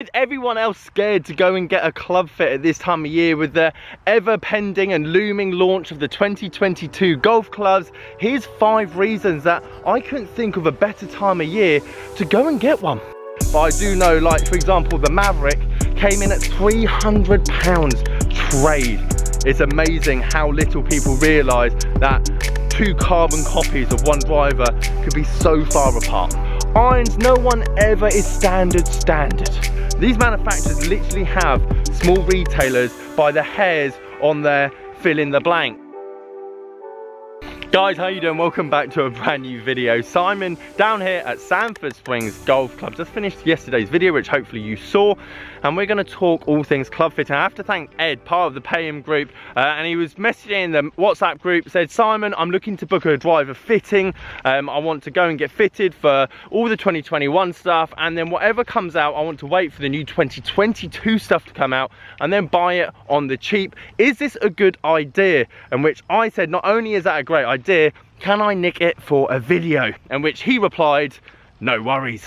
Is everyone else scared to go and get a club fit at this time of year with the ever pending and looming launch of the 2022 golf clubs? Here's 5 reasons that I couldn't think of a better time of year to go and get one. But I do know, like for example, the Maverick came in at £300 trade. It's amazing how little people realise that 2 carbon copies of one driver could be so far apart. Irons, no one ever is standard. These manufacturers literally have small retailers by the hairs on their fill in the blank. Guys, how you doing? Welcome back to a brand new video. Simon down here at Sandford Springs Golf Club. Just finished yesterday's video, which hopefully you saw, and we're going to talk all things club fitting. I have to thank Ed, part of the Payham group, and he was messaging in the WhatsApp group, said, Simon, I'm looking to book a driver fitting. I want to go and get fitted for all the 2021 stuff, and then whatever comes out, I want to wait for the new 2022 stuff to come out and then buy it on the cheap. Is this a good idea? And which I said, not only is that a great idea, can I nick it for a video? And which he replied, no worries.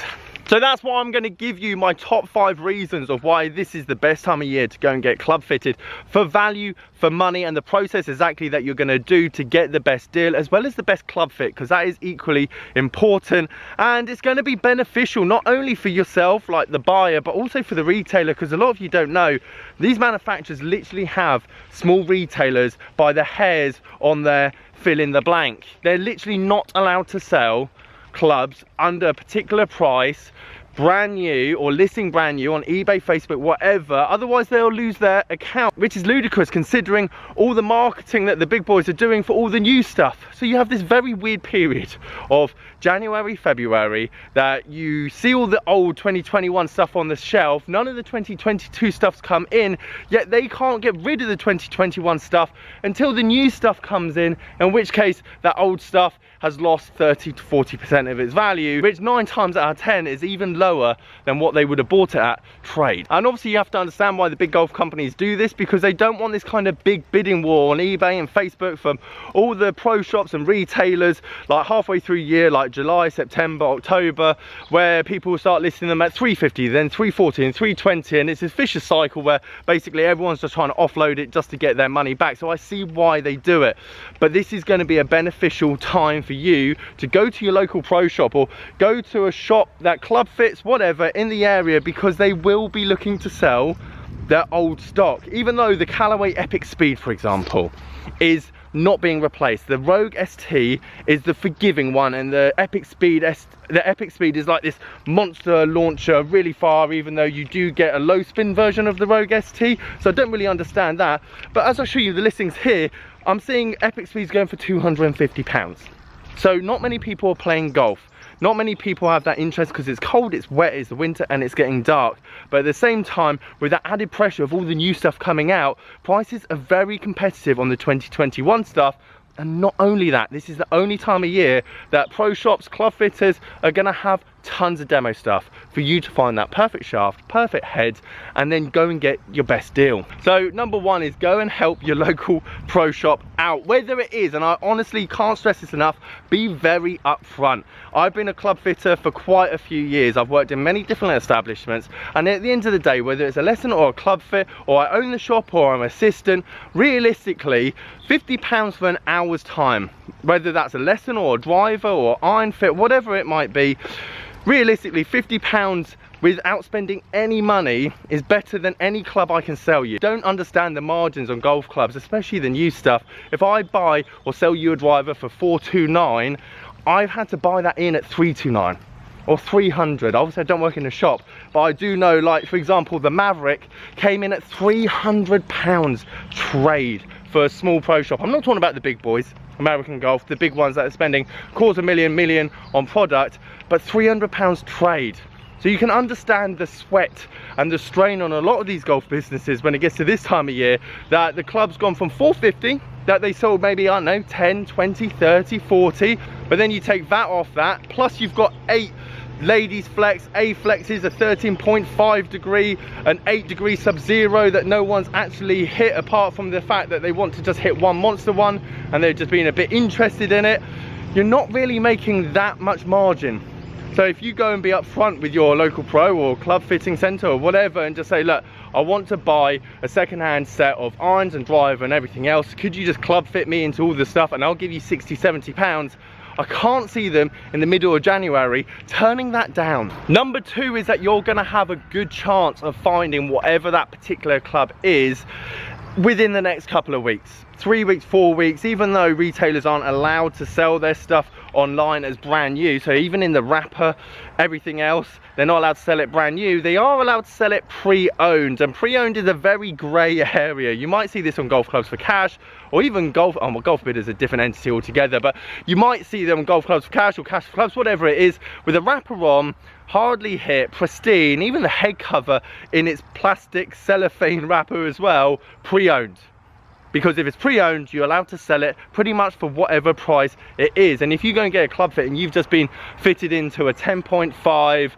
So that's why I'm going to give you my top 5 reasons of why this is the best time of year to go and get club fitted for value, for money, and the process exactly that you're going to do to get the best deal as well as the best club fit, because that is equally important. And it's going to be beneficial not only for yourself, like the buyer, but also for the retailer, because a lot of you don't know, these manufacturers literally have small retailers by the hairs on their fill in the blank. They're literally not allowed to sell clubs under a particular price, brand new, or listing brand new on eBay, Facebook, whatever, otherwise they'll lose their account, which is ludicrous considering all the marketing that the big boys are doing for all the new stuff. So you have this very weird period of January, February, that you see all the old 2021 stuff on the shelf, none of the 2022 stuff's come in, yet they can't get rid of the 2021 stuff until the new stuff comes in which case that old stuff has lost 30 to 40% of its value, which 9 times out of 10 is even lower than what they would have bought it at trade. And obviously you have to understand why the big golf companies do this, because they don't want this kind of big bidding war on eBay and Facebook from all the pro shops and retailers, like halfway through the year, like July, September, October, where people will start listing them at 350, then 340 and 320, and it's this vicious cycle where basically everyone's just trying to offload it just to get their money back. So I see why they do it, but this is going to be a beneficial time for you to go to your local pro shop or go to a shop that club fits, whatever, in the area, because they will be looking to sell their old stock. Even though the Callaway Epic Speed, for example, is not being replaced, the Rogue ST is the forgiving one, and the Epic Speed is like this monster launcher really far, even though you do get a low spin version of the Rogue ST. So I don't really understand that, but as I show you the listings here, I'm seeing Epic Speeds going for £250. So not many people are playing golf. Not many people have that interest because it's cold, it's wet, it's the winter, and it's getting dark. But at the same time, with that added pressure of all the new stuff coming out, prices are very competitive on the 2021 stuff. And not only that, this is the only time of year that pro shops, club fitters are going to have tons of demo stuff for you to find that perfect shaft, perfect head, and then go and get your best deal. So number 1 is go and help your local pro shop out, whether it is, and I honestly can't stress this enough, be very upfront. I've been a club fitter for quite a few years. I've worked in many different establishments, and at the end of the day, whether it's a lesson or a club fit, or I own the shop or I'm an assistant, realistically £50 for an hour's time, whether that's a lesson or a driver or iron fit, whatever it might be, realistically £50 without spending any money is better than any club I can sell you. Don't understand the margins on golf clubs, especially the new stuff. If I buy or sell you a driver for $429, I've had to buy that in at $329 or $300. Obviously I don't work in a shop, but I do know, like for example, the Maverick came in at £300 trade for a small pro shop. I'm not talking about the big boys, American Golf, the big ones that are spending $250,000 on product, but £300 trade. So you can understand the sweat and the strain on a lot of these golf businesses when it gets to this time of year, that the club's gone from $450 that they sold maybe, I don't know, 10, 20, 30, 40, but then you take that off that, plus you've got 8 ladies flex, A flexes, a 13.5 degree, an 8 degree sub-zero that no one's actually hit, apart from the fact that they want to just hit one monster one and they're just being a bit interested in it. You're not really making that much margin So if you go and be upfront with your local pro or club fitting centre or whatever and just say, look, I want to buy a second-hand set of irons and driver and everything else, could you just club fit me into all the stuff and I'll give you 60, 70 pounds? I can't see them in the middle of January turning that down. Number two is that you're gonna have a good chance of finding whatever that particular club is within the next couple of weeks. 3 weeks, 4 weeks, even though retailers aren't allowed to sell their stuff online as brand new, so even in the wrapper, everything else, they're not allowed to sell it brand new, they are allowed to sell it pre-owned, and pre-owned is a very grey area. You might see this on golf clubs for cash, or even golf, oh well, golf bid is a different entity altogether, but you might see them on golf clubs for cash or cash for clubs, whatever it is, with a wrapper on, hardly hit, pristine, even the head cover in its plastic cellophane wrapper as well, pre-owned. Because if it's pre-owned, you're allowed to sell it pretty much for whatever price it is. And if you go and get a club fit and you've just been fitted into a 10.5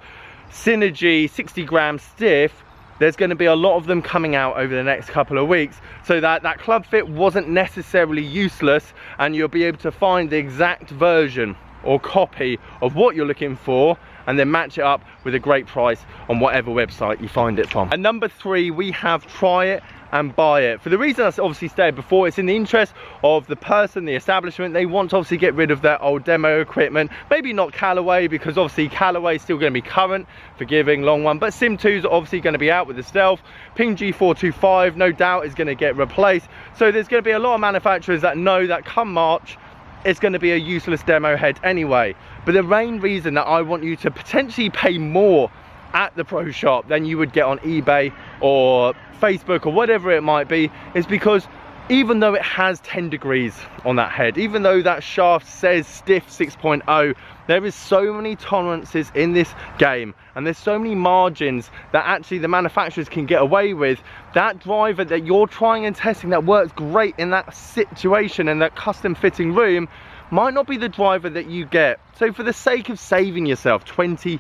Synergy 60 gram stiff, there's going to be a lot of them coming out over the next couple of weeks, so that club fit wasn't necessarily useless, and you'll be able to find the exact version or copy of what you're looking for and then match it up with a great price on whatever website you find it from. And number three, we have try it and buy it. For the reason I obviously stated before, it's in the interest of the person, the establishment. They want to obviously get rid of their old demo equipment. Maybe not Callaway, because obviously Callaway is still going to be current, forgiving, long one. But Sim 2's obviously going to be out with the Stealth. Ping G425 no doubt is going to get replaced. So there's going to be a lot of manufacturers that know that come March, it's going to be a useless demo head anyway. But the main reason that I want you to potentially pay more at the pro shop than you would get on eBay or Facebook or whatever it might be is because even though it has 10 degrees on that head, even though that shaft says stiff 6.0, there is so many tolerances in this game, and there's so many margins that actually the manufacturers can get away with. That driver that you're trying and testing that works great in that situation and that custom fitting room might not be the driver that you get. So for the sake of saving yourself 20,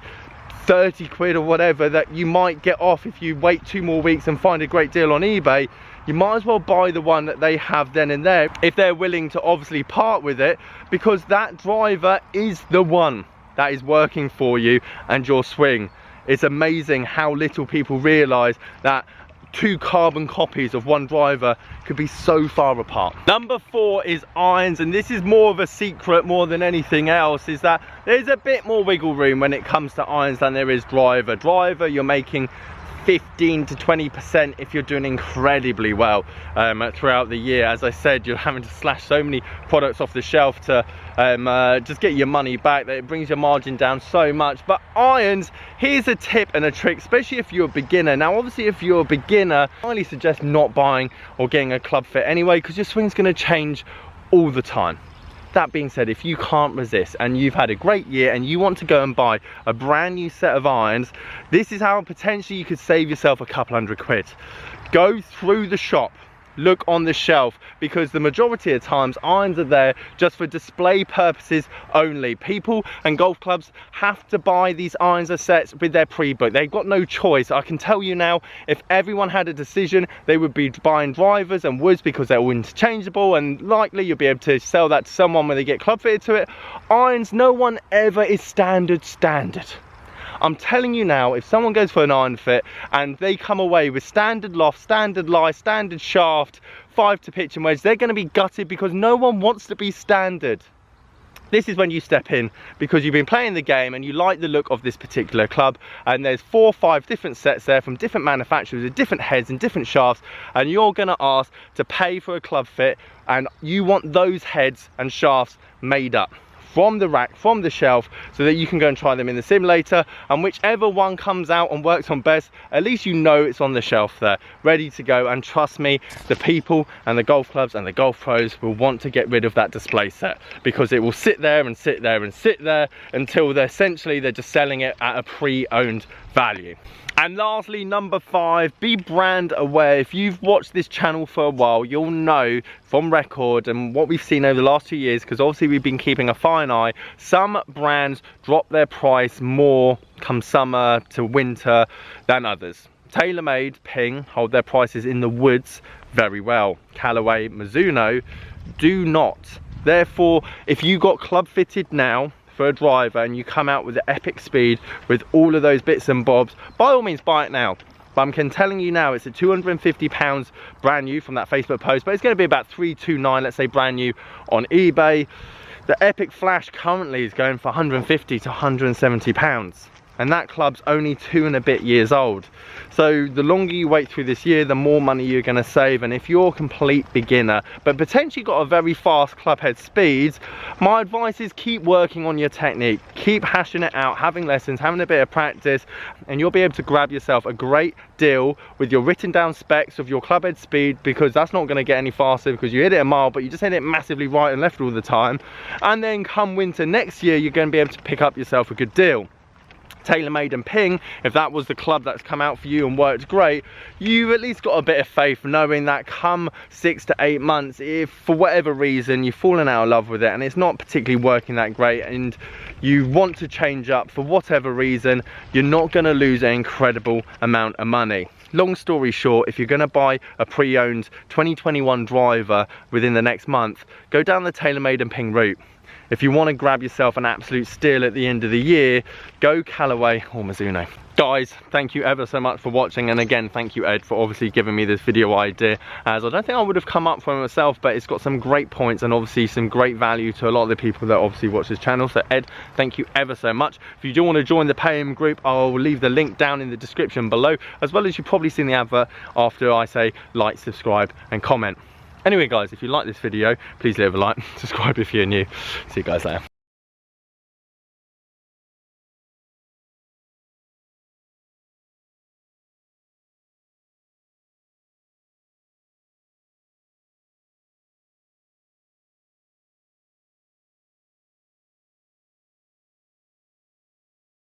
30 quid or whatever that you might get off if you wait 2 more weeks and find a great deal on eBay, you might as well buy the one that they have then and there, if they're willing to obviously part with it, because that driver is the one that is working for you and your swing. It's amazing how little people realise that 2 carbon copies of one driver could be so far apart. Number 4 is irons, and this is more of a secret more than anything else, is that there's a bit more wiggle room when it comes to irons than there is driver. Driver, you're making 15 to 20% if you're doing incredibly well throughout the year. As I said, you're having to slash so many products off the shelf to just get your money back that it brings your margin down so much. But irons, here's a tip and a trick, especially if you're a beginner. Now obviously if you're a beginner, I highly suggest not buying or getting a club fit anyway, because your swing's going to change all the time. That being said, if you can't resist and you've had a great year and you want to go and buy a brand new set of irons, this is how potentially you could save yourself a couple hundred quid. Go through the shop, look on the shelf, because the majority of times irons are there just for display purposes only. People and golf clubs have to buy these irons or sets with their pre-book. They've got no choice. I can tell you now, if everyone had a decision, they would be buying drivers and woods because they're all interchangeable, and likely you'll be able to sell that to someone when they get club fitted to it. Irons, no one ever is standard. I'm telling you now, if someone goes for an iron fit and they come away with standard loft, standard lie, standard shaft, 5 to pitch and wedge, they're going to be gutted because no one wants to be standard. This is when you step in because you've been playing the game and you like the look of this particular club, and there's 4 or 5 different sets there from different manufacturers with different heads and different shafts, and you're going to ask to pay for a club fit, and you want those heads and shafts made up from the rack, from the shelf, so that you can go and try them in the simulator, and whichever one comes out and works on best, at least you know it's on the shelf there, ready to go. And trust me, the people and the golf clubs and the golf pros will want to get rid of that display set, because it will sit there and sit there and sit there until they're just selling it at a pre-owned value. And lastly, number 5, be brand aware. If you've watched this channel for a while, you'll know from record and what we've seen over the last 2 years, because obviously we've been keeping a fine eye, some brands drop their price more come summer to winter than others. TaylorMade, Ping hold their prices in the woods very well. Callaway, Mizuno do not. Therefore, if you got club fitted now for a driver and you come out with the epic speed with all of those bits and bobs, by all means buy it now. But I'm telling you now, it's at £250 brand new from that Facebook post, but it's going to be about $329, let's say brand new on eBay. The Epic Flash currently is going for £150 to £170. And that club's only 2 and a bit years old. So the longer you wait through this year, the more money you're going to save. And if you're a complete beginner but potentially got a very fast club head speeds, my advice is keep working on your technique, keep hashing it out, having lessons, having a bit of practice, and you'll be able to grab yourself a great deal with your written down specs of your club head speed, because that's not going to get any faster because you hit it a mile but you just hit it massively right and left all the time. And then come winter next year, you're going to be able to pick up yourself a good deal. TaylorMade and Ping, if that was the club that's come out for you and worked great, you've at least got a bit of faith knowing that come 6 to 8 months, if for whatever reason you've fallen out of love with it and it's not particularly working that great and you want to change up for whatever reason, you're not going to lose an incredible amount of money. Long story short, if you're going to buy a pre-owned 2021 driver within the next month, go down the TaylorMade and Ping route. If you want to grab yourself an absolute steal at the end of the year, go Callaway or Mizuno. Guys, thank you ever so much for watching, and again thank you Ed for obviously giving me this video idea, as I don't think I would have come up for myself, but it's got some great points and obviously some great value to a lot of the people that obviously watch this channel. So Ed, thank you ever so much. If you do want to join the paying group, I'll leave the link down in the description below, as well as you've probably seen the advert after I say like, subscribe and comment. Anyway guys, if you like this video, please leave a like, subscribe if you're new. See you guys later.